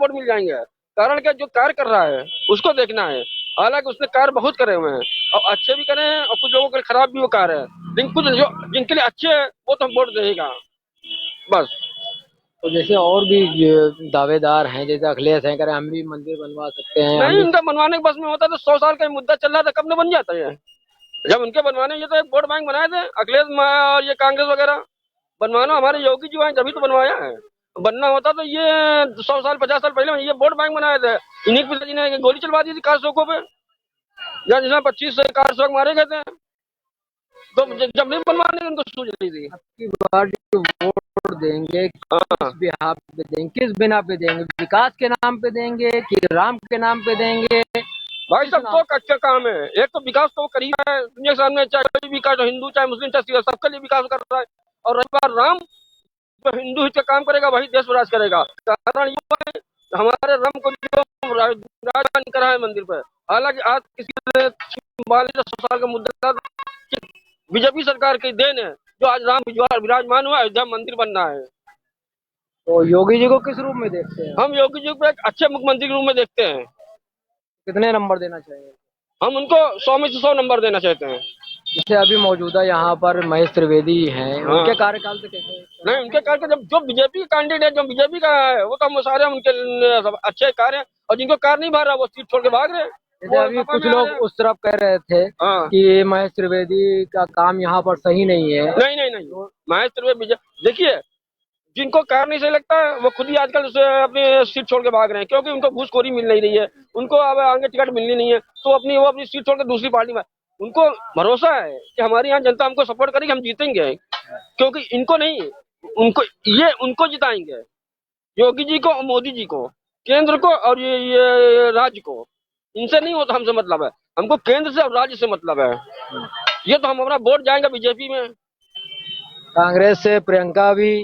Vote मिल जाएंगे। कारण क्या, जो कार्य कर रहा है उसको देखना है। हालांकि उसने कार्य बहुत करे हुए हैं और अच्छे भी करे हैं और कुछ लोगों के लिए खराब भी वो कार्य है, लेकिन कुछ जो जिनके लिए अच्छे है वो तो हम वोट देगा बस। तो जैसे और भी जो दावेदार हैं, जैसे अखिलेश हैं, करें हम भी मंदिर बनवा सकते हैं, हम नहीं, भी। इनका बनवाने के बस में होता तो 100 साल का मुद्दा चल रहा था, कब न बन जाता है। जब उनके बनवाने, ये तो एक वोट बैंक बनाए थे अखिलेश और ये कांग्रेस वगैरह। बनवाना हमारे योगी जी आए तभी तो बनवाया है। बनना होता तो ये 100 साल 50 साल पहले ये वोट बैंक बनाए थे। इन्हीं के पिताजी ने गोली चलवा दी थी कारसोकों पे, या जिसमें 25 कारसोक मारे गए थे। तो जब नहीं बनवाने उनको सूझ रही थी। अब की बार जो वोट देंगे हाँ किस बिहाफ पे देंगे, किस बिना पे देंगे? विकास के नाम पे देंगे कि राम के नाम पे देंगे? भाई, किस सब नाम? दो कच्चे काम है। एक तो विकास तो वो करीब है दुनिया के सामने, चाहे कोई भी विकास हो, हिंदू चाहे मुस्लिम चाहे सिख, सबके लिए विकास कर रहा है। और रही बात राम, जो हिंदू हित का काम करेगा वही देश राज करेगा। कारण ये है, हमारे राम को जो राजधानी करा है मंदिर पर। हालांकि आज किसी ने 100 साल का मुद्दा बीजेपी सरकार की देन है, जो आज राम विराजमान हुआ, अयोध्या मंदिर बन रहा है। तो योगी जी को किस रूप में देखते हैं? हम योगी जी को एक अच्छे मुख्यमंत्री के रूप में देखते हैं। कितने नंबर देना चाहिए? हम उनको 100 में से 100 नंबर देना चाहते हैं। जैसे अभी मौजूदा यहाँ पर महेश त्रिवेदी हैं, हाँ। उनके कार्यकाल से कैसे? नहीं, उनके कार्य जब जो बीजेपी कैंडिडेट जो बीजेपी का है वो तो हम सारे उनके सब अच्छे कार्य हैं, और जिनको कार्य नहीं भर रहा वो सीट छोड़ के भाग रहे हैं। जैसे अभी कुछ लोग उस तरफ कह रहे थे हाँ। कि महेश त्रिवेदी का काम यहाँ पर सही नहीं है। नहीं नहीं नहीं, महेश त्रिवेदी देखिए, जिनको कार्य नहीं सही लगता है वो खुद ही आजकल उसे अपनी सीट छोड़ के भाग रहे हैं, क्योंकि उनको घूसखोरी मिल नहीं रही है। उनको अब आगे टिकट मिलनी नहीं है, तो वो अपनी सीट छोड़ के दूसरी पार्टी में। उनको भरोसा है कि हमारी यहाँ जनता हमको सपोर्ट करेगी, हम जीतेंगे। क्योंकि इनको नहीं, उनको जिताएंगे, योगी जी को, मोदी जी को, केंद्र को और ये राज्य को। इनसे नहीं होता, हमसे मतलब है। हमको केंद्र से और राज्य से मतलब है। ये तो हम अपना वोट जाएंगे बीजेपी में। कांग्रेस से प्रियंका भी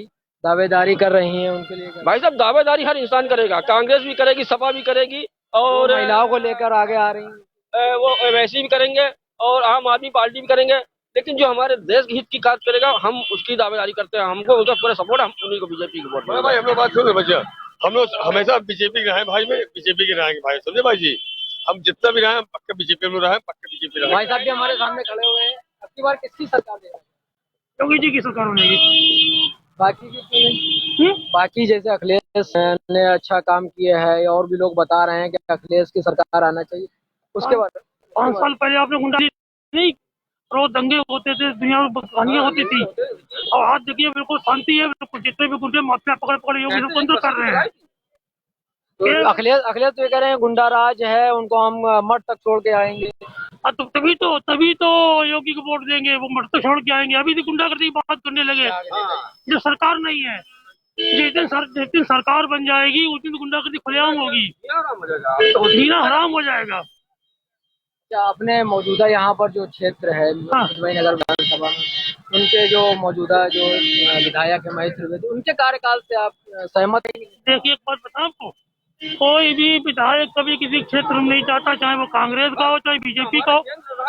दावेदारी कर रही हैं, उनके लिए भाई साहब, दावेदारी हर इंसान करेगा, कांग्रेस भी करेगी, सपा भी करेगी, और महिलाओं को लेकर आगे आ रही हैं। वो वैसी भी करेंगे, और आम आदमी पार्टी भी करेंगे। लेकिन जो हमारे देश के हित की बात करेगा, हम उसकी दावेदारी करते हैं। हमको उसका पूरा सपोर्ट, हम उन्हीं को बीजेपी को वोट। भाई हम लोग बात सुनो भैया, हम लोग हमेशा बीजेपी के रहे भाई, में बीजेपी के रहेंगे भाई, समझे भाई जी। हम जितना भी रहे पक्के बीजेपी में रहे, पक्के बीजेपी रहे। भाई साहब भी हमारे सामने खड़े हुए हैं, अब की बार किसकी सरकार देगा? योगी जी की सरकार होगी। बाकी की क्यों नहीं? बाकी जैसे अखिलेश ने अच्छा काम किया है, और भी लोग बता रहे हैं कि अखिलेश की सरकार आना चाहिए, उसके बाद 5 साल पहले आपने गुंडा नहीं, रोज दंगे होते थे, दुनिया में कहानियां होती थी, और आज देखिए बिल्कुल शांति है। बिल्कुल जितने भी गुंडे माफिया पकड़ पकड़ योगी सब बंद कर रहे हैं। तो अखिलेश तो ये कह रहे हैं गुंडा राज है, उनको हम मठ तक छोड़ के आएंगे। तो तभी तो योगी को वोट देंगे, वो मठ तक छोड़ के आएंगे। अभी भी गुंडागर्दी की बात करने लगे, जो सरकार नहीं है। जिस दिन सरकार बन जाएगी उस दिन गुंडागर्दी खुलेआम होगी, तो जीना हराम हो जाएगा। क्या अपने मौजूदा यहाँ पर जो क्षेत्र है नगर विधानसभा में, उनके जो मौजूदा जो विधायक है महेश त्रिवेदी, उनके कार्यकाल से आप सहमत हैं? देखिए एक बात बताऊं आपको, कोई भी विधायक कभी किसी क्षेत्र में नहीं जाता, चाहे वो कांग्रेस का हो चाहे बीजेपी का हो।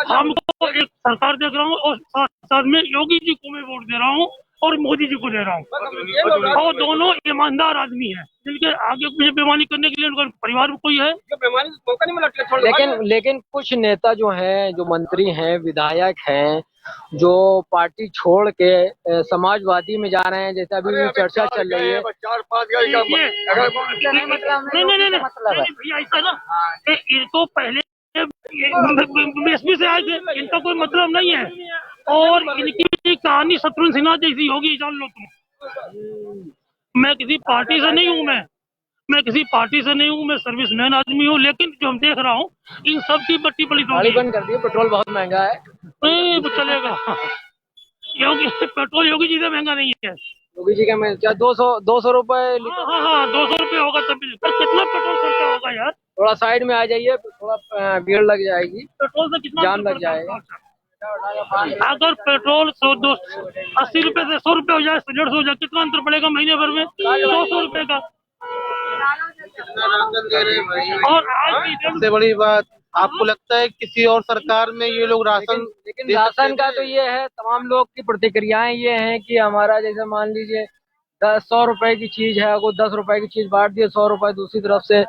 हमको एक सरकार देख रहा हूँ, और साथ में योगी जी को मैं वोट दे रहा हूँ और मोदी जी को दे रहा हूँ, और दोनों ईमानदार आदमी हैं, जिनके आगे मुझे बेईमानी करने के लिए उनका परिवार में कोई है। लेकिन कुछ नेता जो हैं, जो मंत्री हैं, विधायक हैं, जो पार्टी छोड़ के समाजवादी में जा रहे हैं, जैसे अभी भी चर्चा चल रही है। 4-5 गाड़ी का नहीं मतलब है भैया, ऐसा ना, इनको पहले बीएसपी से आए थे, इनका कोई मतलब नहीं है, और इनकी कहानी शत्रुघ्न सिन्हा जैसी होगी, जान लो तुम। मैं किसी पार्टी से नहीं हूँ, मैं किसी पार्टी से नहीं हूँ, मैं सर्विसमैन आदमी हूँ। लेकिन जो हम देख रहा हूँ, इन सब की बट्टी पड़ी गाड़ी बंद कर दी, पेट्रोल बहुत महंगा है। नहीं चलेगा, पेट्रोल योगी जी से महंगा नहीं है। योगी जी का मैं क्या 200 रुपए? हाँ 200 रुपए होगा तभी, पर कितना पेट्रोल खर्चा होगा यार? थोड़ा साइड में आ जाइए, थोड़ा भीड़ लग जाएगी, पेट्रोल से कितना जाम लग जाएगा। अगर पेट्रोल 80 रुपए से 100 रुपए हो जाए, 150 हो जाए, कितना अंतर पड़ेगा महीने भर में? 200 रुपए का। और आज सबसे बड़ी बात, आपको लगता है किसी और सरकार में ये लोग राशन? लेकिन राशन का तो ये है, तमाम लोग की प्रतिक्रियाएं ये हैं कि हमारा, जैसे मान लीजिए 100 रुपए की चीज है, अगर 10 रुपए की चीज बांट दिया, 100 रुपए दूसरी तरफ से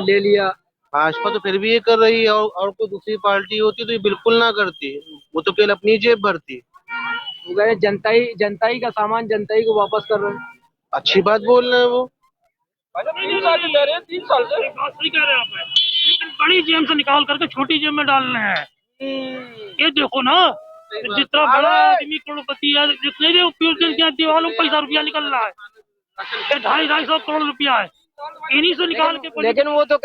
ले लिया। भाजपा तो फिर भी ये कर रही है, और कोई दूसरी पार्टी होती तो ये बिल्कुल ना करती। वो तो केवल अपनी जेब भरती। वो कह रहे जनता ही का सामान जनता ही को वापस कर रहे हैं। अच्छी बात बोल रहे हैं वो। 3 साल से कह रहे हैं, 3 साल से। बात सही कह रहे हैं आप, लेकिन बड़ी जेब से निकाल करके छोटी जेब में डाल रहे हैं। ये देखो ना, जितना बड़ा आदमी करोड़पति है, जितने भी दीवारों में पैसा रुपया निकल रहा है, 250-250 करोड़ रुपया है, इन्हीं से निकाल के। लेकिन वो तो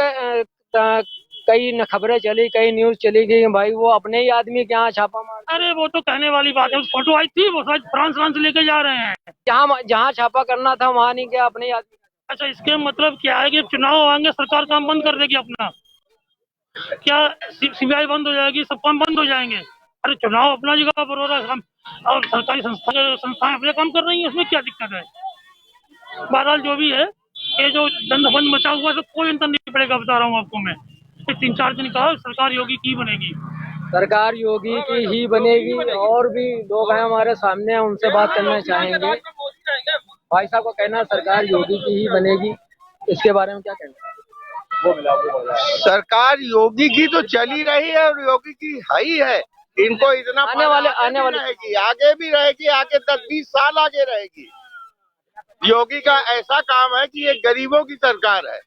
कई न खबरें चली, कई न्यूज चली गई भाई वो अपने ही आदमी के यहाँ छापा मार। अरे वो तो कहने वाली बात है, फोटो आई थी, वो शायद फ्रांस लेके जा रहे हैं। जहाँ छापा करना था वहाँ नहीं गया, अपने ही आदमी। अच्छा, इसके मतलब क्या है कि चुनाव आएंगे, सरकार काम बंद कर देगी अपना? क्या सीबीआई बंद हो जाएगी, सब काम बंद हो जाएंगे? अरे चुनाव अपना जगह पर हो रहा है, और सरकारी संस्थाएं अपने काम कर रही है, उसमें क्या दिक्कत है? बहरहाल जो भी है, ये जो दंड मचा हुआ है, कोई अंतर नहीं पड़ेगा, बता रहा हूँ आपको मैं। 3-4 दिन कहा सरकार योगी की बनेगी। सरकार योगी की ही बनेगी। और भी लोग हैं हमारे सामने, उनसे बात करना चाहेंगे। भाई साहब का कहना है सरकार योगी की ही बनेगी, इसके बारे में क्या कहना है? सरकार योगी की तो चली रही है और योगी की है ही है। इनको इतना आने वाले रहेगी, आगे भी रहेगी, आगे 10-20 साल आगे रहेगी। योगी का ऐसा काम है कि ये गरीबों की सरकार है।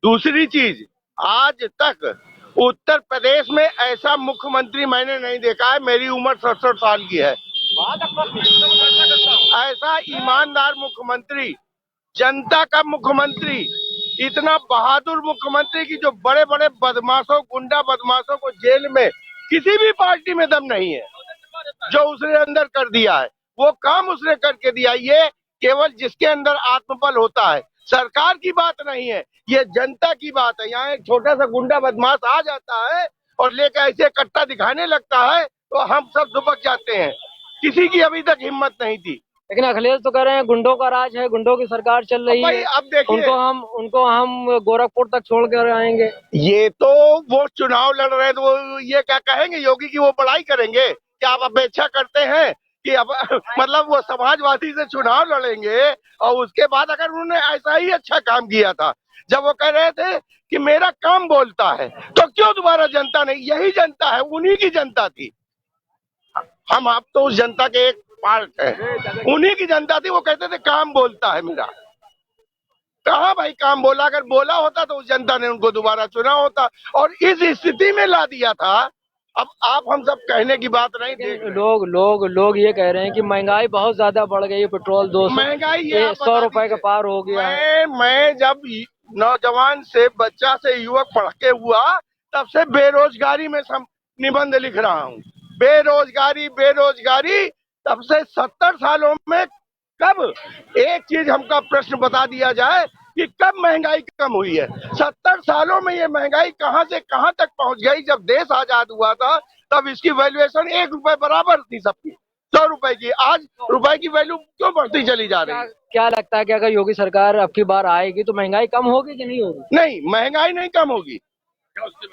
दूसरी चीज, आज तक उत्तर प्रदेश में ऐसा मुख्यमंत्री मैंने नहीं देखा है, मेरी उम्र 67 साल की है, ऐसा ईमानदार मुख्यमंत्री, जनता का मुख्यमंत्री, इतना बहादुर मुख्यमंत्री की जो बड़े बड़े बदमाशों, गुंडा बदमाशों को जेल में किसी भी पार्टी में दम नहीं है। जो उसने अंदर कर दिया है वो काम उसने करके दिया। ये केवल जिसके अंदर आत्मबल होता है। सरकार की बात नहीं है, ये जनता की बात है। यहाँ एक छोटा सा गुंडा बदमाश आ जाता है और लेकर ऐसे कट्टा दिखाने लगता है तो हम सब दुबक जाते हैं। किसी की अभी तक हिम्मत नहीं थी। लेकिन अखिलेश तो कह रहे हैं गुंडों का राज है, गुंडों की सरकार चल रही है। अब देखिए, उनको हम गोरखपुर तक छोड़ कर आएंगे। ये तो वो चुनाव लड़ रहे हैं तो वो ये क्या कहेंगे, योगी की वो बड़ाई करेंगे? क्या आप अपेक्षा करते हैं कि अब मतलब वो समाजवादी से चुनाव लड़ेंगे? और उसके बाद अगर उन्होंने ऐसा ही अच्छा काम किया था, जब वो कह रहे थे कि मेरा काम बोलता है, तो क्यों दोबारा जनता नहीं? यही जनता है, उन्हीं की जनता थी। हम आप तो उस जनता के एक पार्ट है, उन्हीं की जनता थी। वो कहते थे काम बोलता है मेरा। कहाँ भाई काम बोला? अगर बोला होता तो उस जनता ने उनको दोबारा चुना होता और इस स्थिति में ला दिया था। अब आप हम सब कहने की बात नहीं देख रहे। लोग ये कह रहे हैं कि महंगाई बहुत ज्यादा बढ़ गई है, पेट्रोल 200 महंगाई 100 रुपए का पार हो गया है। मैं जब नौजवान से, बच्चा से, युवक पढ़ के हुआ, तब से बेरोजगारी में निबंध लिख रहा हूँ। बेरोजगारी तब से 70 सालों में कब एक चीज हमका प्रश्न बता दिया जाए कि कब महंगाई कम हुई है? 70 सालों में ये महंगाई कहां से कहां तक पहुंच गई। जब देश आजाद हुआ था तब इसकी वैल्यूएशन 1 रुपए बराबर थी सबकी, 100 रुपए की। आज रुपए की वैल्यू क्यों बढ़ती चली जा रही है? क्या लगता है कि अगर योगी सरकार अब की बार आएगी तो महंगाई कम होगी कि नहीं होगी? नहीं, महंगाई नहीं कम होगी।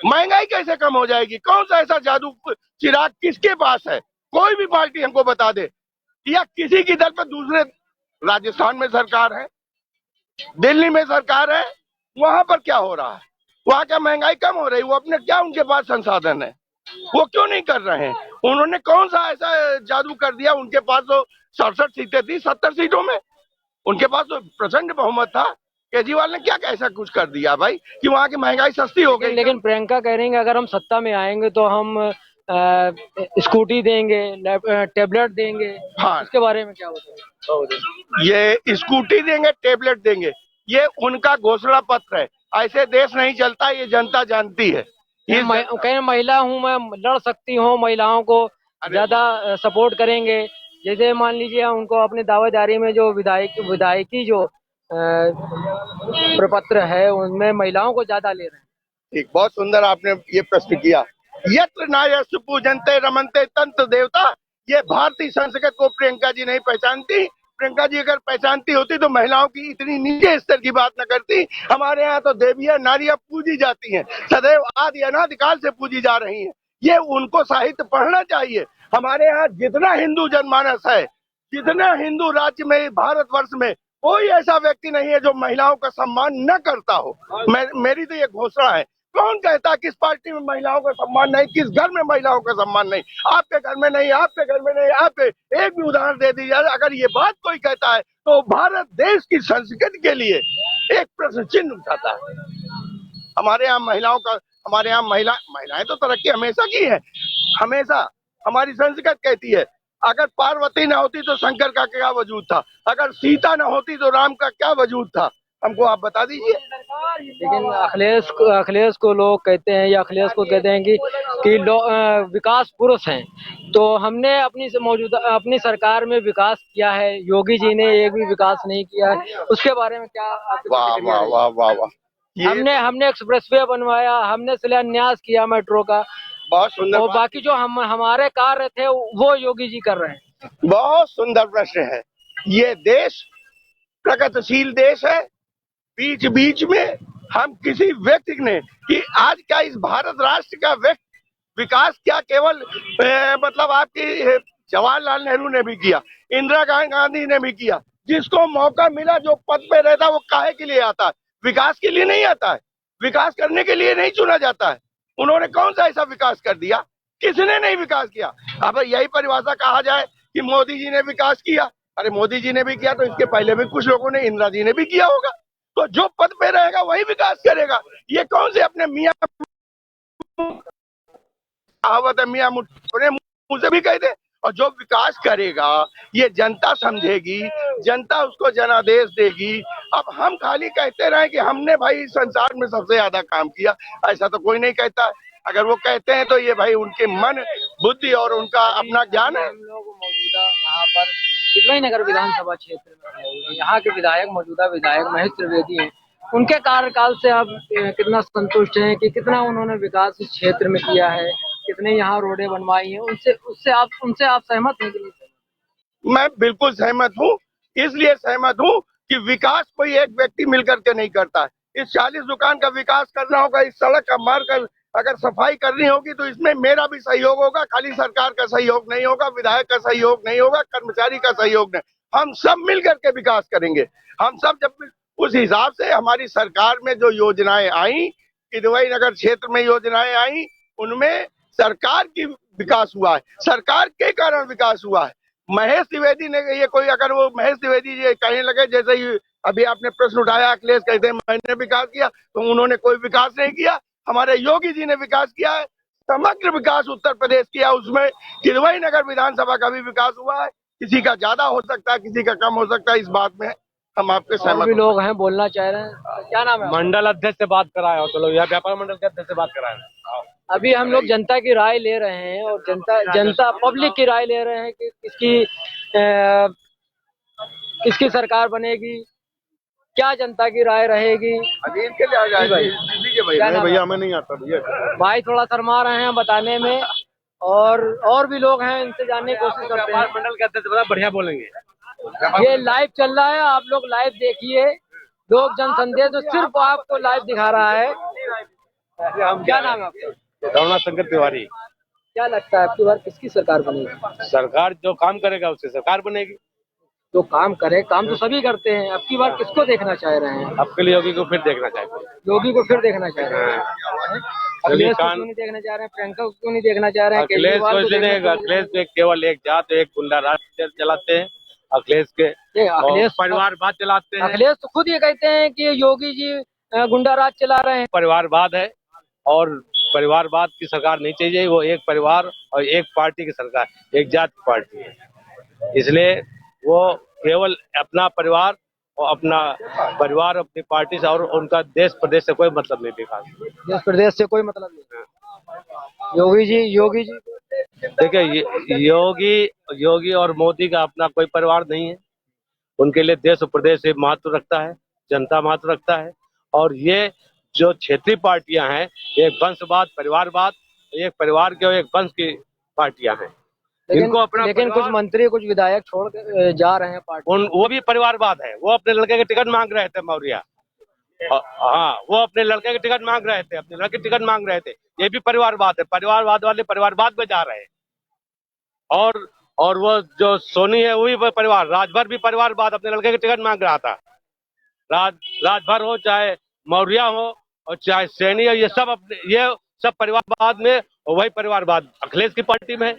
महंगाई कैसे कम हो जाएगी? कौन सा ऐसा जादू चिराग किसके पास है? कोई भी पार्टी हमको बता दे। या किसी की दल पर दूसरे, राजस्थान में सरकार है, दिल्ली में सरकार है, वहां पर क्या हो रहा है? वहां क्या महंगाई कम हो रही? वो अपने क्या, उनके पास संसाधन है, वो क्यों नहीं कर रहे हैं? उन्होंने कौन सा ऐसा जादू कर दिया? उनके पास तो 67 सीटें थी, 70 सीटों में उनके पास तो प्रचंड बहुमत था। केजरीवाल ने क्या ऐसा कुछ कर दिया भाई कि वहाँ की महंगाई सस्ती हो गई? लेकिन प्रियंका कह रही है अगर हम सत्ता में आएंगे तो हम स्कूटी देंगे, टेबलेट देंगे। हाँ, इसके बारे में क्या बताएं? ये स्कूटी देंगे, टेबलेट देंगे, ये उनका घोषणा पत्र है। ऐसे देश नहीं चलता, ये जनता जानती है। कहीं महिला हूँ मैं, लड़ सकती हूँ, महिलाओं को ज्यादा सपोर्ट करेंगे। जैसे मान लीजिए उनको अपनी दावेदारी में जो विधायकी जो प्रपत्र है उनमें महिलाओं को ज्यादा ले रहे हैं। ठीक, बहुत सुंदर आपने ये प्रश्न किया। यत्र नायस्तु पूजन्ते रमन्ते तंत्र देवता, ये भारतीय संस्कृत को प्रियंका जी नहीं पहचानती। प्रियंका जी अगर पहचानती होती तो महिलाओं की इतनी नीचे स्तर की बात न करती। हमारे यहाँ तो देवियां नारियां पूजी जाती हैं, सदैव आदि अनादिकाल से पूजी जा रही हैं। ये उनको साहित्य पढ़ना चाहिए। हमारे यहाँ जितना हिंदू जनमानस है, जितने हिंदू राज्य में भारतवर्ष में कोई ऐसा व्यक्ति नहीं है जो महिलाओं का सम्मान न करता हो। मेरी तो ये घोषणा है। कौन कहता है किस पार्टी में महिलाओं का सम्मान नहीं, किस घर में महिलाओं का सम्मान नहीं? आपके घर में नहीं, आपके घर में नहीं, आपके एक भी उदाहरण दे दीजिए। अगर ये बात कोई कहता है तो भारत देश की संस्कृति के लिए एक प्रश्न चिन्ह उठाता है। हमारे यहाँ महिलाएं तो तरक्की हमेशा की है, हमेशा। हमारी संस्कृति कहती है अगर पार्वती न होती तो शंकर का क्या वजूद था, अगर सीता न होती तो राम का क्या वजूद था, हमको आप बता दीजिए। लेकिन अखिलेश को लोग कहते हैं, या अखिलेश को कहते हैं कि विकास पुरुष हैं। तो हमने अपनी सरकार में विकास किया है, योगी जी ने एक भी विकास नहीं किया है। उसके बारे में क्या आपकी वाह प्रतिक्रिया वाह है? वाह वाह वाह, हमने एक्सप्रेसवे बनवाया, हमने शिलान्यास किया मेट्रो का, बहुत सुंदर और बाकी जो हमारे कार्य थे वो योगी जी कर रहे हैं। बहुत सुंदर प्रश्न है। ये देश प्रगतिशील देश है। बीच बीच में हम किसी व्यक्ति ने कि आज क्या इस भारत राष्ट्र का विकास क्या केवल मतलब आपकी जवाहरलाल नेहरू ने भी किया, इंदिरा गांधी ने भी किया। जिसको मौका मिला जो पद पे रहता वो काहे के लिए आता है? विकास के लिए नहीं आता है, विकास करने के लिए नहीं चुना जाता है। उन्होंने कौन सा ऐसा विकास कर दिया? किसने नहीं विकास किया? अब यही परिभाषा कहा जाए कि मोदी जी ने विकास किया, अरे मोदी जी ने भी किया तो इसके पहले भी कुछ लोगों ने, इंदिरा जी ने भी किया होगा। तो जो पद पे रहेगा वही विकास करेगा। ये कौन से अपने मियाँ कहावत है, मियाँ अपने मुंह से भी कह दे। और जो विकास करेगा ये जनता समझेगी, जनता उसको जनादेश देगी। अब हम खाली कहते रहे कि हमने भाई संसार में सबसे ज्यादा काम किया, ऐसा तो कोई नहीं कहता है। अगर वो कहते हैं तो ये भाई उनके मन बुद्धि और उनका अपना ज्ञान है। हम लोग मौजूदा यहाँ पर किदवई नगर विधानसभा क्षेत्र में खड़े हुए हैं। यहाँ के मौजूदा विधायक महेश त्रिवेदी हैं। उनके कार्यकाल से आप कितना संतुष्ट हैं कि कितना उन्होंने विकास इस क्षेत्र में किया है, कितने यहाँ रोडें बनवाई हैं? उनसे आप सहमत हैं कि नहीं सहमत? मैं बिल्कुल सहमत हूँ। इसलिए सहमत हूँ कि विकास कोई एक व्यक्ति मिलकर के नहीं करता है। इस 40 दुकान का विकास करना होगा, इस सड़क का मार्ग का अगर सफाई करनी होगी तो इसमें मेरा भी सहयोग होगा। खाली सरकार का सहयोग नहीं होगा, विधायक का सहयोग नहीं होगा, कर्मचारी का सहयोग नहीं। हम सब मिल करके विकास करेंगे। हम सब जब उस हिसाब से हमारी सरकार में जो योजनाएं आई, किदवई नगर क्षेत्र में योजनाएं आई, उनमें सरकार की विकास हुआ है, सरकार के कारण विकास हुआ है। महेश त्रिवेदी ने ये कोई, अगर वो महेश त्रिवेदी जी कहने लगे जैसे ही अभी आपने प्रश्न उठाया, अखिलेश कहते हैं मैंने विकास किया, तो उन्होंने कोई विकास नहीं किया। हमारे योगी जी ने विकास किया है, समग्र विकास उत्तर प्रदेश किया। उसमें किदवई नगर विधानसभा का भी विकास हुआ है। किसी का ज्यादा हो सकता है, किसी का कम हो सकता है, इस बात में हम आपके सहमत भी लोग हैं, बोलना चाह रहे हैं। क्या नाम है? मंडल अध्यक्ष से बात कराया हो, चलो या व्यापार मंडल के अध्यक्ष से बात कराया। अभी हम लोग जनता की राय ले रहे हैं, और जनता पब्लिक की राय ले रहे हैं कि किसकी सरकार बनेगी, क्या जनता की राय रहेगी। भैया हमें नहीं आता भैया। भाई थोड़ा शर्मा रहे हैं बताने में, और भी लोग हैं, इनसे जानने की कोशिश करते हैं। मंडल के अध्यक्ष बड़ा बढ़िया बोलेंगे। ये लाइव चल रहा है, आप लोग लाइव देखिए। लोक जन संदेश तो सिर्फ आपको लाइव दिखा रहा है। क्या नाम है आपका? रमना शंकर तिवारी। क्या लगता है आपकी बार किसकी सरकार बनेगी? सरकार जो काम करेगा उससे सरकार बनेगी। जो काम करे, काम तो सभी करते हैं। अब की बार किसको देखना चाह रहे हैं? अब के लिए योगी को फिर देखना चाहते हैं। योगी को फिर देखना चाह रहे हैं। अखिलेश को क्यों नहीं देखना चाह रहे हैं? प्रियंका को क्यों नहीं देखना चाह रहे हैं? अखिलेश को इसलिए नहीं, अखिलेश में केवल एक जात, एक गुंडा राज चलाते हैं। अखिलेश के परिवारवाद चलाते हैं। अखिलेश तो खुद ये कहते हैं कि योगी जी गुंडा राज चला रहे हैं। परिवारवाद है, और परिवारवाद की सरकार नहीं चाहिए। वो एक परिवार और एक पार्टी की सरकार, एक जात की पार्टी है। इसलिए वो केवल अपना परिवार और अपनी पार्टी से, और उनका देश प्रदेश से कोई मतलब नहीं विकास। देश प्रदेश से कोई मतलब नहीं। योगी जी देखिए, योगी और मोदी का अपना कोई परिवार नहीं है। उनके लिए देश और प्रदेश से महत्व रखता है, जनता महत्व रखता है। और ये जो क्षेत्रीय पार्टियां हैं, एक वंशवाद, परिवारवाद, एक परिवार के और एक वंश की पार्टियां हैं। लेकिन कुछ मंत्री, कुछ विधायक छोड़ जा रहे हैं पार्टी। वो भी परिवारवाद है। वो अपने लड़के के टिकट मांग रहे थे, मौर्या। हाँ, वो अपने लड़के के टिकट मांग रहे थे, अपने लड़के टिकट मांग रहे थे। ये भी परिवारवाद है। परिवारवाद वाले परिवारवाद में जा रहे हैं। और और वो जो सोनी है वही परिवार, राजभर भी परिवारवाद अपने लड़के के टिकट मांग रहा था। राजभर हो चाहे मौर्य हो और चाहे सैनी हो, ये सब परिवारवाद में, और वही परिवारवाद अखिलेश की पार्टी में है।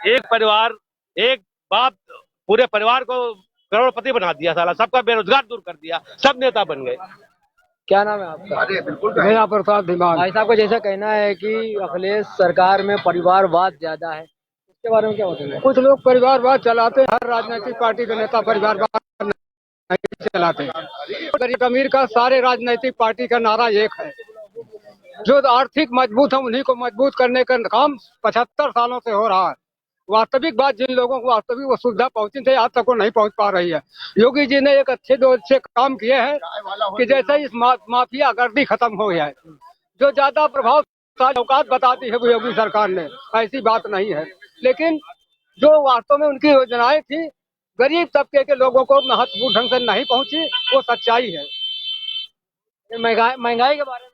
एक परिवार, एक बाप पूरे परिवार को करोड़पति बना दिया, साला सबका बेरोजगार दूर कर दिया, सब नेता बन गए। क्या नाम है आपका? मेरा प्रसाद धीमान। भाई साहब का जैसा कहना है कि अखिलेश सरकार में परिवारवाद ज्यादा है, इसके बारे में क्या बताएंगे? कुछ लोग परिवारवाद चलाते हैं, हर राजनीतिक पार्टी के नेता परिवारवाद नहीं चलाते। गरीब अमीर का सारे राजनीतिक पार्टी का नारा एक है, जो आर्थिक मजबूत है उन्हीं को मजबूत करने का काम 75 सालों से हो रहा है। वास्तविक बात, जिन लोगों को वास्तविक वो सुविधा पहुंची थी आज तक वो नहीं पहुंच पा रही है। योगी जी ने एक दो अच्छे काम किए हैं कि जैसे इस माफिया गर्दी खत्म हो गया है। जो ज्यादा प्रभावशाली औकात बताती है वो योगी सरकार ने, ऐसी बात नहीं है। लेकिन जो वास्तव में उनकी योजनाएं थी गरीब तबके के लोगों को महत्वपूर्ण ढंग से नहीं पहुंची, वो सच्चाई है। महंगाई के बारे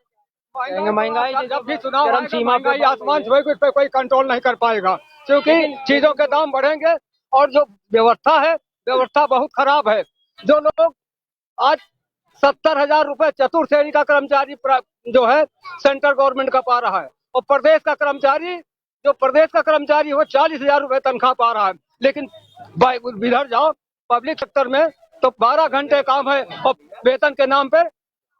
में महंगाई जब भी चुनाव आएगा, महंगाई आसमान छुए, इस पे कोई कंट्रोल नहीं कर पाएगा, क्योंकि चीजों के दाम बढ़ेंगे और जो व्यवस्था है व्यवस्था बहुत खराब है। जो लोग आज 70,000 रुपए चतुर्थ श्रेणी का कर्मचारी जो है सेंट्रल गवर्नमेंट का पा रहा है, और प्रदेश का कर्मचारी वो 40,000 रुपए तनख्वाह पा रहा है। लेकिन इधर जाओ पब्लिक सेक्टर में तो 12 घंटे काम है और वेतन के नाम पे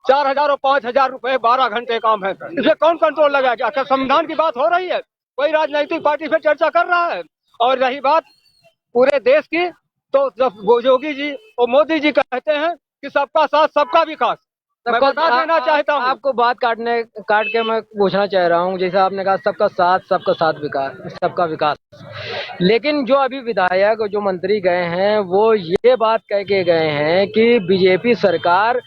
4,000 और 5,000 रुपए 12 घंटे काम है। इसे कौन कंट्रोल लगाएगा? क्या संविधान की बात हो रही है? कोई राजनीतिक पार्टी पे चर्चा कर रहा है? और रही बात पूरे देश की, तो जब योगी जी और मोदी जी कहते हैं कि सबका साथ सबका विकास, मैं बता देना चाहता हूँ आपको बात काट के मैं पूछना चाह रहा हूँ। जैसे आपने कहा सबका साथ विकास, सबका विकास, लेकिन जो अभी विधायक जो मंत्री गए हैं वो ये बात कह के गए हैं कि बीजेपी सरकार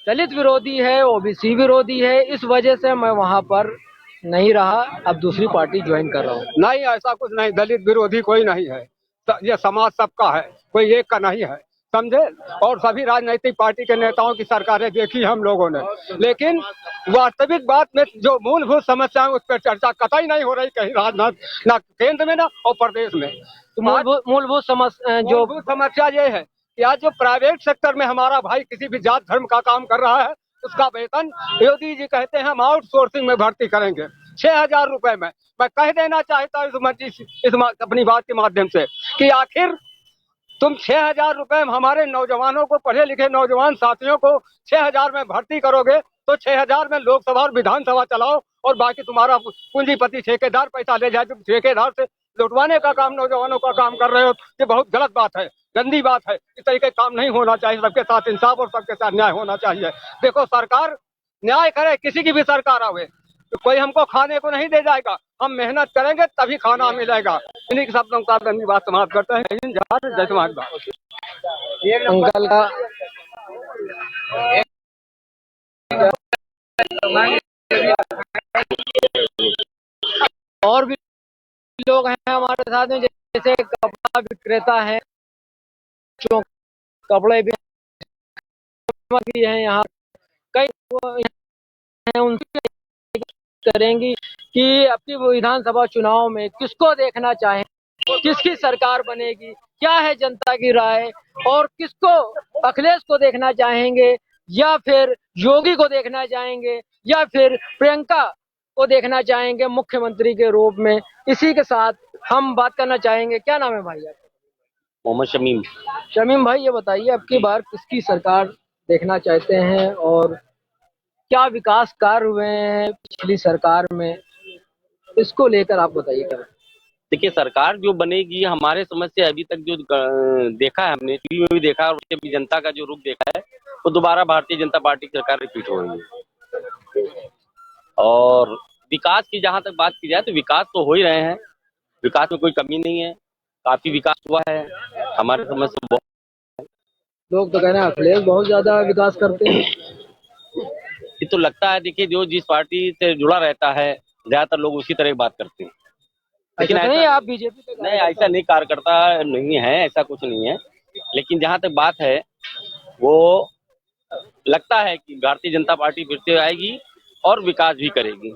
दलित विरोधी है, ओबीसी विरोधी है, इस वजह से मैं वहां पर नहीं रहा, अब दूसरी पार्टी ज्वाइन कर रहा हूँ। नहीं, ऐसा कुछ नहीं, दलित विरोधी कोई नहीं है। ये समाज सबका है, कोई एक का नहीं है, समझे। और सभी राजनीतिक पार्टी के नेताओं की सरकारें देखी हम लोगों ने, लेकिन वास्तविक बात में जो मूलभूत समस्या है उस पर चर्चा कतई नहीं हो रही कहीं, ना केंद्र में ना और प्रदेश में। तो मूलभूत समस्या ये है कि आज जो प्राइवेट सेक्टर में हमारा भाई किसी भी जात धर्म का काम कर रहा है उसका वेतन योगी जी कहते हैं हम आउटसोर्सिंग में भर्ती करेंगे 6,000 रुपए में। मैं कह देना चाहता हूँ इस अपनी बात के माध्यम से कि आखिर तुम 6,000 रुपए में हमारे नौजवानों को, पढ़े लिखे नौजवान साथियों को 6,000 में भर्ती करोगे तो 6,000 में लोकसभा और विधानसभा चलाओ, और बाकी तुम्हारा पूंजीपति ठेकेदार पैसा ले जाए। तुम ठेकेदार से लुटवाने का काम नौजवानों का काम कर रहे हो, ये बहुत गलत बात है, गंदी बात है। इस तरीके काम नहीं होना चाहिए। सबके साथ इंसाफ और सबके साथ न्याय होना चाहिए। देखो, सरकार न्याय करे, किसी की भी सरकार आवे तो कोई हमको खाने को नहीं दे जाएगा, हम मेहनत करेंगे तभी खाना मिलेगा। इन्हीं के शब्दों का अपनी बात समाप्त करते हैं। अंकल का और भी लोग हैं हमारे साथ में, जैसे कपड़ा विक्रेता है, कपड़े भी हैं यहाँ, कई हैं, उनसे करेंगी कि अपनी विधानसभा चुनाव में किसको देखना चाहें, किसकी सरकार बनेगी, क्या है जनता की राय, और किसको, अखिलेश को देखना चाहेंगे या फिर योगी को देखना चाहेंगे या फिर प्रियंका को देखना चाहेंगे मुख्यमंत्री के रूप में। इसी के साथ हम बात करना चाहेंगे। क्या नाम है भाई आपका? मोहम्मद शमीम। शमीम भाई, ये बताइए अब की बार किसकी सरकार देखना चाहते हैं और क्या विकास कार्य हुए हैं पिछली सरकार में, इसको लेकर आप बताइए। क्या देखिए, सरकार जो बनेगी हमारे समझ से अभी तक जो देखा है, हमने टीवी में भी देखा और उससे भी जनता का जो रुख देखा है, वो दोबारा भारतीय जनता पार्टी की सरकार रिपीट हो रही है। और विकास की जहां तक बात की जाए तो विकास तो हो ही रहे हैं, विकास में कोई कमी नहीं है, काफी विकास हुआ है हमारे समझ से। बहुत लोग तो कह रहे हैं अखिलेश बहुत ज्यादा विकास करते हैं। ये तो लगता है, देखिए जो जिस पार्टी से जुड़ा रहता है ज्यादातर लोग उसी तरह की बात करते हैं। लेकिन ऐसा नहीं, आप बीजेपी पे नहीं, ऐसा नहीं, कार्यकर्ता नहीं है, ऐसा कुछ नहीं है। लेकिन जहां तक बात है वो लगता है कि भारतीय जनता पार्टी फिर से आएगी और विकास भी करेगी।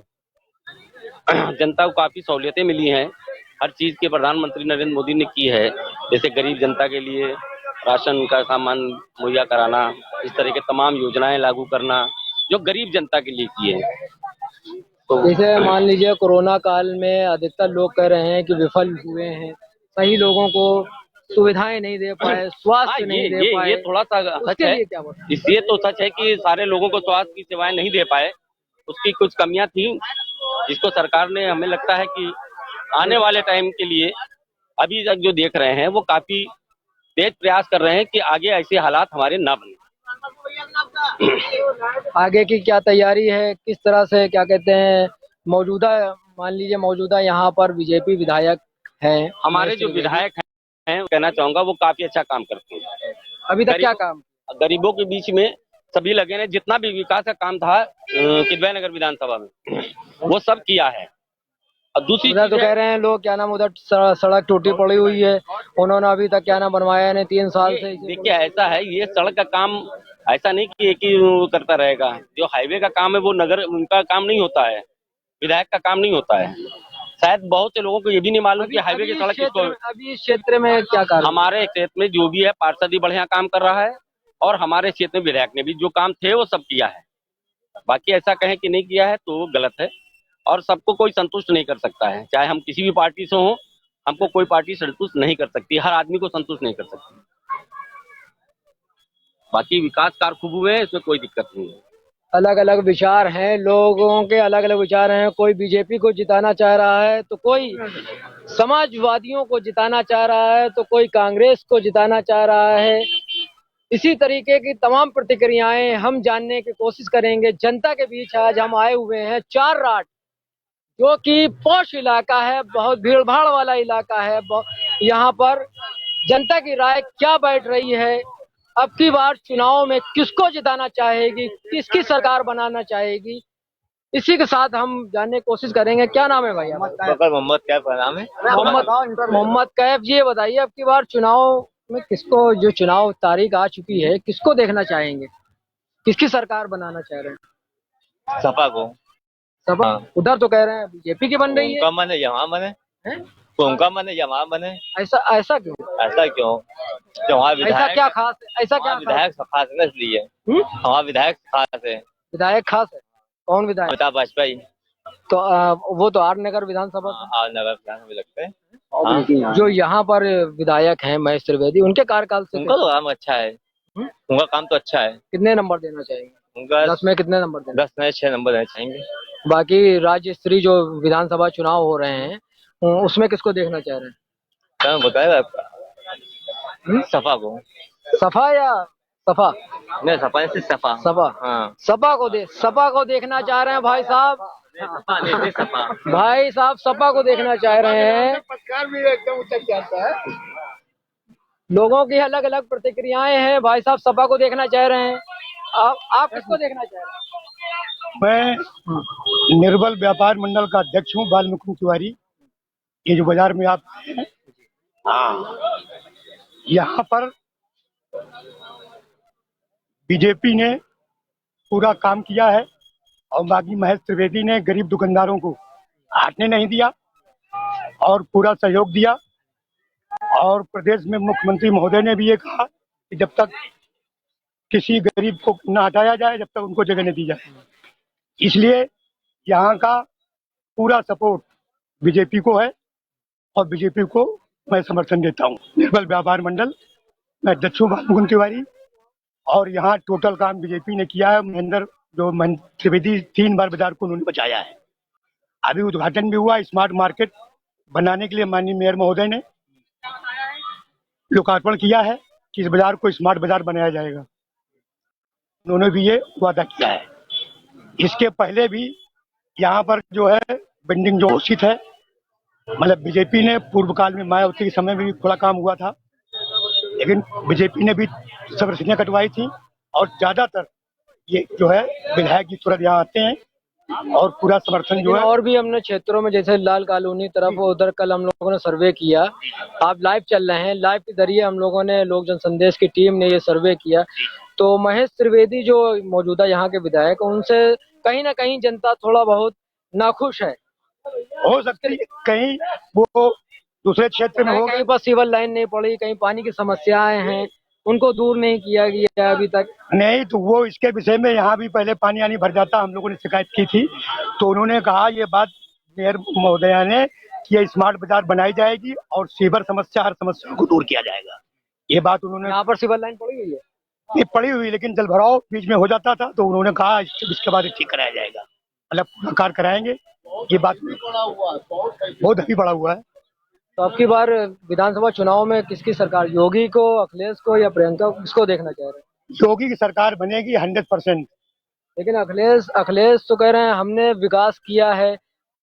जनता को काफी सहूलियतें मिली हैं, हर चीज के प्रधानमंत्री नरेंद्र मोदी ने की है, जैसे गरीब जनता के लिए राशन का सामान मुहैया कराना, इस तरह के तमाम योजनाएं लागू करना जो गरीब जनता के लिए की है। तो जैसे मान लीजिए कोरोना काल में अधिकतर लोग कह रहे हैं कि विफल हुए हैं, सही लोगों को सुविधाएं नहीं दे पाए, स्वास्थ्य नहीं दे पाए। ये थोड़ा सा सच उसके है। लिए क्या बोलते हैं? इसलिए तो सच है कि सारे लोगों को स्वास्थ्य की सेवाएं नहीं दे पाए, उसकी कुछ कमियां थी जिसको सरकार ने, हमें लगता है कि आने वाले टाइम के लिए अभी तक जो देख रहे हैं वो काफी तेज प्रयास कर रहे हैं कि आगे ऐसे हालात हमारे ना बने। आगे की क्या तैयारी है, किस तरह से क्या कहते हैं मौजूदा, मान लीजिए मौजूदा यहाँ पर बीजेपी विधायक हैं, हमारे जो विधायक हैं कहना चाहूंगा वो काफी अच्छा काम करते हैं। अभी तक क्या काम? गरीबों के बीच में सभी लगे हैं, जितना भी विकास का काम था किदवई नगर विधानसभा में वो सब किया है। और दूसरी उधर तो कह रहे हैं लोग, क्या नाम, उधर सड़क टूटी पड़ी हुई है, उन्होंने अभी तक क्या नाम बनवाया नहीं 3 साल से। देखिए ऐसा है, ये सड़क का काम ऐसा नहीं कि एक ही वो करता रहेगा। जो हाईवे का काम है वो नगर उनका काम नहीं होता है, विधायक का काम नहीं होता है। शायद बहुत से लोगों को ये भी नहीं मालूम कि हाईवे की सड़क किसको। अभी इस क्षेत्र में क्या कार्य? हमारे क्षेत्र में जो भी है पार्षद ही बढ़िया काम कर रहा है और हमारे क्षेत्र में विधायक ने भी जो काम थे वो सब किया है। बाकी ऐसा कहें कि नहीं किया है तो वो गलत है और सबको कोई संतुष्ट नहीं कर सकता है, चाहे हम किसी भी पार्टी से हों, हमको कोई पार्टी संतुष्ट नहीं कर सकती, हर आदमी को संतुष्ट नहीं कर सकती। बाकी विकास कार्य खूब हुए हैं, इसमें कोई दिक्कत नहीं है। अलग अलग विचार हैं, लोगों के अलग अलग विचार हैं। कोई बीजेपी को जिताना चाह रहा है तो कोई समाजवादियों को जिताना चाह रहा है तो कोई कांग्रेस को जिताना चाह रहा है। इसी तरीके की तमाम प्रतिक्रियाएं हम जानने की कोशिश करेंगे। जनता के बीच आज हम आए हुए हैं चार राट, जो कि पॉश इलाका है, बहुत भीड़ भाड़ वाला इलाका है। यहाँ पर जनता की राय क्या बैठ रही है, अब की बार चुनाव में किसको जिताना चाहेगी, किसकी सरकार बनाना चाहेगी, इसी के साथ हम जानने की कोशिश करेंगे। क्या नाम है भाई? मोहम्मद कैफ का नाम है। मोहम्मद कैफ जी, ये बताइए अब की बार चुनाव में किसको, जो चुनाव तारीख आ चुकी है, किसको देखना चाहेंगे, किसकी सरकार बनाना चाह रहे हैं? सपा को। सपा? उधर तो कह रहे हैं बीजेपी की बन रही है। मन है यहाँ बने, उनका मन है यहाँ बने। ऐसा क्यों? ऐसा क्यों? जो हमारा ऐसा क्या खास है? ऐसा क्या विधायक खास है इसलिए। हमारा विधायक खास है। विधायक खास है? कौन विधायक? अमिताभ वाजपेयी। तो वो तो आर नगर विधानसभा आर नगर विधानसभा लगते हैं। जो यहाँ पर विधायक हैं महेश त्रिवेदी, उनके कार्यकाल से उनका तो काम अच्छा है। उनका काम तो अच्छा है। कितने नंबर देना चाहेंगे? उनका 10 में कितने नंबर देना? 10 में 6 नंबर देना चाहेंगे। बाकी राज्य स्तरीय जो विधानसभा चुनाव हो रहे हैं उसमें किसको देखना चाह रहे हैं? क्या बताएगा आपका? सपा को। सफा या सफा? नहीं, सपा से सपा। सपा। हाँ, सपा को देखना चाह रहे हैं भाई साहब। सपा। भाई साहब सपा को देखना चाह रहे हैं। लोगों की अलग अलग प्रतिक्रियाएं हैं। भाई साहब सपा को देखना चाह रहे हैं, आप किसको देखना चाह रहे हैं? मैं निर्बल व्यापार मंडल का अध्यक्ष हूँ, बाल मुकुंद तिवारी। ये जो बाजार में आप हैं, यहाँ पर बीजेपी ने पूरा काम किया है और बाकी महेश त्रिवेदी ने गरीब दुकानदारों को हटने नहीं दिया और पूरा सहयोग दिया। और प्रदेश में मुख्यमंत्री महोदय ने भी ये कहा कि जब तक किसी गरीब को न हटाया जाए, जब तक उनको जगह नहीं दी जाए। इसलिए यहाँ का पूरा सपोर्ट बीजेपी को है और बीजेपी को मैं समर्थन देता हूँ। निर्बल व्यापार मंडल मैं अध्यक्ष हूँ, बाल मुकुंद तिवारी। और यहाँ टोटल काम बीजेपी ने किया है। महेंद्र त्रिवेदी 3 बार बाजार को उन्होंने बचाया है। अभी उद्घाटन भी हुआ स्मार्ट मार्केट बनाने के लिए। माननीय मेयर महोदय ने लोकार्पण किया है कि इस बाजार को स्मार्ट बाजार बनाया जाएगा। उन्होंने भी ये वादा किया है। इसके पहले भी यहाँ पर जो है बिल्डिंग जो घोषित है, मतलब बीजेपी ने पूर्व काल में मायावती के समय में भी थोड़ा काम हुआ था, लेकिन बीजेपी ने भी सब रसीदें कटवाई थी। और ज्यादातर ये जो है विधायक जी तुरंत यहाँ आते हैं और पूरा समर्थन जो है। और भी हमने क्षेत्रों में, जैसे लाल कॉलोनी तरफ, उधर कल हम लोगों ने सर्वे किया। आप लाइव चल रहे हैं, लाइव के जरिए हम लोगों ने, लोक जन संदेश की टीम ने ये सर्वे किया। तो महेश त्रिवेदी जो मौजूदा यहाँ के विधायक, उनसे कहीं ना कहीं जनता थोड़ा बहुत नाखुश है। हो सकती है कहीं वो दूसरे क्षेत्र में हो कहीं पर सिविल लाइन नहीं पड़ी, कहीं पानी की समस्याएं हैं, उनको दूर नहीं किया गया अभी तक। नहीं, तो वो इसके विषय में यहाँ भी पहले पानी आनी भर जाता, हम लोगों ने शिकायत की थी, तो उन्होंने कहा ये बात मेयर महोदया ने कि ये स्मार्ट बाजार बनाई जाएगी और सीवर समस्या हर समस्या को दूर किया जाएगा। ये बात उन्होंने, यहाँ पर सिविल लाइन पड़ी हुई है, ये पड़ी हुई, लेकिन जल भराव बीच में हो जाता था, तो उन्होंने कहा इसके बाद ठीक कराया जाएगा, मतलब पूरा कार्य कराएंगे। ये बात बहुत अभी बड़ा हुआ है। तो अब की बार विधानसभा चुनाव में किसकी सरकार, योगी को, अखिलेश को या प्रियंका को, किसको देखना चाह रहे हैं? योगी की सरकार बनेगी 100%। लेकिन अखिलेश तो कह रहे हैं हमने विकास किया है,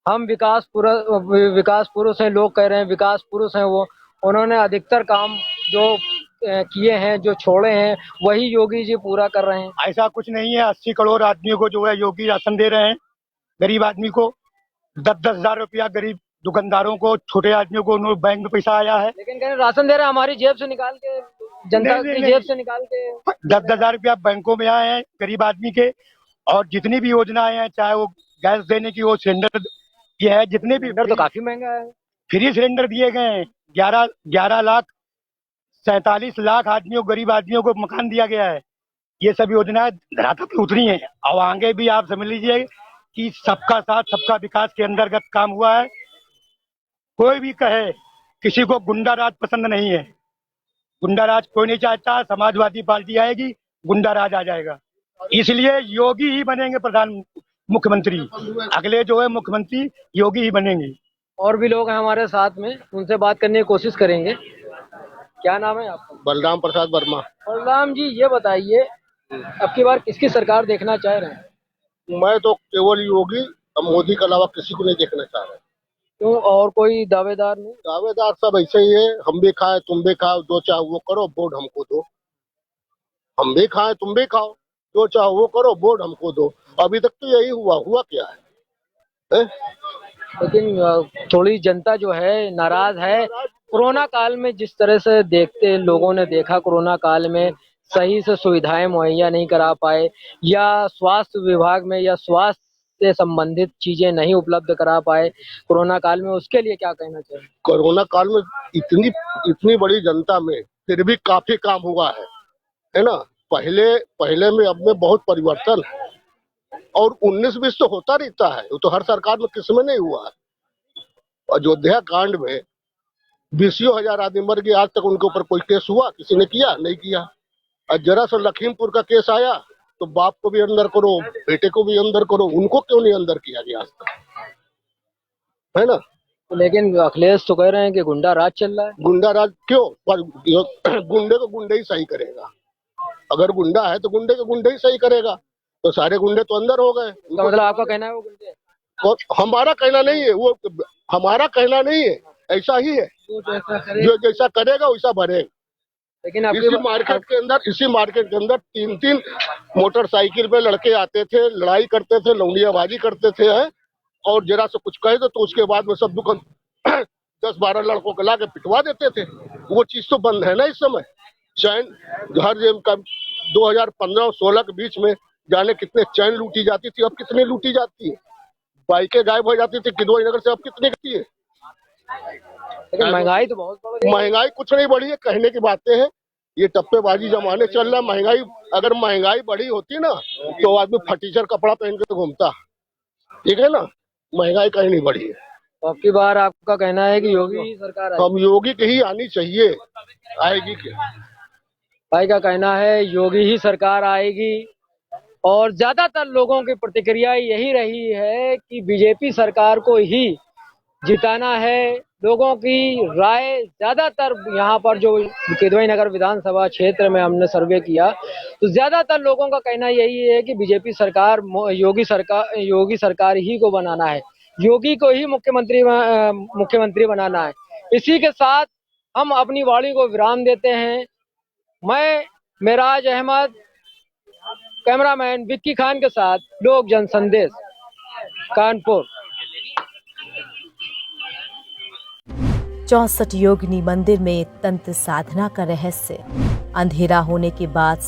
हम विकास पुरुष हैं, लोग कह रहे हैं विकास पुरुष हैं वो, उन्होंने अधिकतर काम जो किए हैं, जो छोड़े हैं, वही योगी जी पूरा कर रहे हैं। ऐसा कुछ नहीं है, 80 करोड़ आदमियों को जो है योगी राशन दे रहे हैं, गरीब आदमी को 10-10 हजार रुपया, गरीब दुकानदारों को, छोटे आदमियों को बैंक में पैसा आया है। लेकिन कह रहे राशन दे रहे हैं हमारी जेब से निकाल के, जनता की जेब से निकाल के। 10-10 हजार रुपया बैंकों में आए हैं गरीब आदमी के, और जितनी भी योजनाएं हैं, चाहे वो गैस देने की हो, सिलेंडर की है, जितने भी, तो काफी महंगा है। फ्री सिलेंडर दिए गए हैं, 11,47,00,000 आदमियों, गरीब आदमियों को मकान दिया गया है। ये सब योजनाएं धरातल पर उतरी हैं, और आगे भी आप समझ लीजिए कि सबका साथ सबका विकास के अंतर्गत काम हुआ है। कोई भी कहे, किसी को गुंडा राज पसंद नहीं है, गुंडा राज कोई नहीं चाहता। समाजवादी पार्टी आएगी, गुंडा राज आ जाएगा, इसलिए योगी ही बनेंगे मुख्यमंत्री। अगले जो है मुख्यमंत्री योगी ही बनेंगे। और भी लोग हैं हमारे साथ में, उनसे बात करने की कोशिश करेंगे। क्या नाम है आपका? बलराम प्रसाद वर्मा। बलराम जी, ये बताइए अब की बार किसकी सरकार देखना चाह रहे हैं? मैं तो केवल योगी और मोदी के अलावा किसी को नहीं देखना चाह रहा। क्यों, और कोई दावेदार नहीं? दावेदार सब ऐसे ही है, हम भी खाए तुम भी खाओ, जो चाहो वो करो, वोट हमको दो। हम भी खाए तुम भी खाओ, जो चाहो वो करो, वोट हमको दो। अभी तक तो यही हुआ क्या है? लेकिन थोड़ी जनता जो है नाराज है। कोरोना काल में जिस तरह से लोगों ने देखा, कोरोना काल में सही से सुविधाएं मुहैया नहीं करा पाए, या स्वास्थ्य विभाग में या स्वास्थ्य से संबंधित चीजें नहीं उपलब्ध करा पाए कोरोना काल में, उसके लिए क्या कहना चाहिए? कोरोना काल में इतनी बड़ी जनता में फिर भी काफी काम हुआ है ना। पहले में अब में बहुत परिवर्तन है, और 19-20 तो होता रहता है, वो तो हर सरकार में किसी में नहीं हुआ है। अयोध्या कांड में 20,000 आदमी मर गए, आज तक उनके ऊपर कोई केस हुआ? किसी ने किया? नहीं किया। और जरा सा लखीमपुर का केस आया तो बाप को भी अंदर करो, बेटे को भी अंदर करो, उनको क्यों नहीं अंदर किया गया आज तक, है ना? लेकिन अखिलेश तो कह रहे हैं कि गुंडा राज चल रहा है। गुंडा राज क्यों? गुंडे को गुंडे ही सही करेगा। अगर गुंडा है तो गुंडे को गुंडे ही सही करेगा, तो सारे गुंडे तो अंदर हो गए। तो मतलब आपका कहना है वो गुंडे? और हमारा कहना नहीं है, वो हमारा कहना नहीं है, ऐसा ही है, जो जैसा करेगा वैसा भरेगा। लेकिन इसी मार्केट के अंदर 3-3 मोटरसाइकिल पे लड़के आते थे, लड़ाई करते थे, लौंडियाबाजी करते थे, है? और जरा से कुछ कहे तो उसके बाद में सब दुकान 10-12 लड़कों को ला के पिटवा देते थे। वो चीज तो बंद है ना इस समय। चैन हर जेब का 2015-16 के बीच में जाने कितने चैन लूटी जाती थी, अब कितनी लूटी जाती है। बाइकें गायब हो जाती थी किदवई नगर से, अब कितनी करती है। लेकिन महंगाई तो बहुत बढ़ गई। महंगाई कुछ नहीं बढ़ी है, कहने की बातें हैं। ये टप्पेबाजी जमाने चल रहा है। महंगाई, अगर महंगाई बढ़ी होती ना तो आदमी फटीचर कपड़ा पहन के तो घूमता, ठीक है ना। महंगाई कहीं नहीं बढ़ी है। तो अब की बार आपका कहना है कि योगी ही सरकार आएगी? हम योगी की ही आनी चाहिए। आएगी क्या? भाई का कहना है योगी ही सरकार आएगी, और ज्यादातर लोगों की प्रतिक्रिया यही रही है कि बीजेपी सरकार को ही जिताना है। लोगों की राय ज्यादातर यहाँ पर जो किदवई नगर विधानसभा क्षेत्र में हमने सर्वे किया, तो ज्यादातर लोगों का कहना यही है कि बीजेपी सरकार, योगी सरकार ही को बनाना है, योगी को ही मुख्यमंत्री बनाना है। इसी के साथ हम अपनी वाणी को विराम देते हैं। मैं मेराज अहमद, कैमरामैन विक्की खान के साथ लोक जन संदेश, कानपुर। 64 योगिनी मंदिर में तंत्र साधना का रहस्य। अंधेरा होने के बाद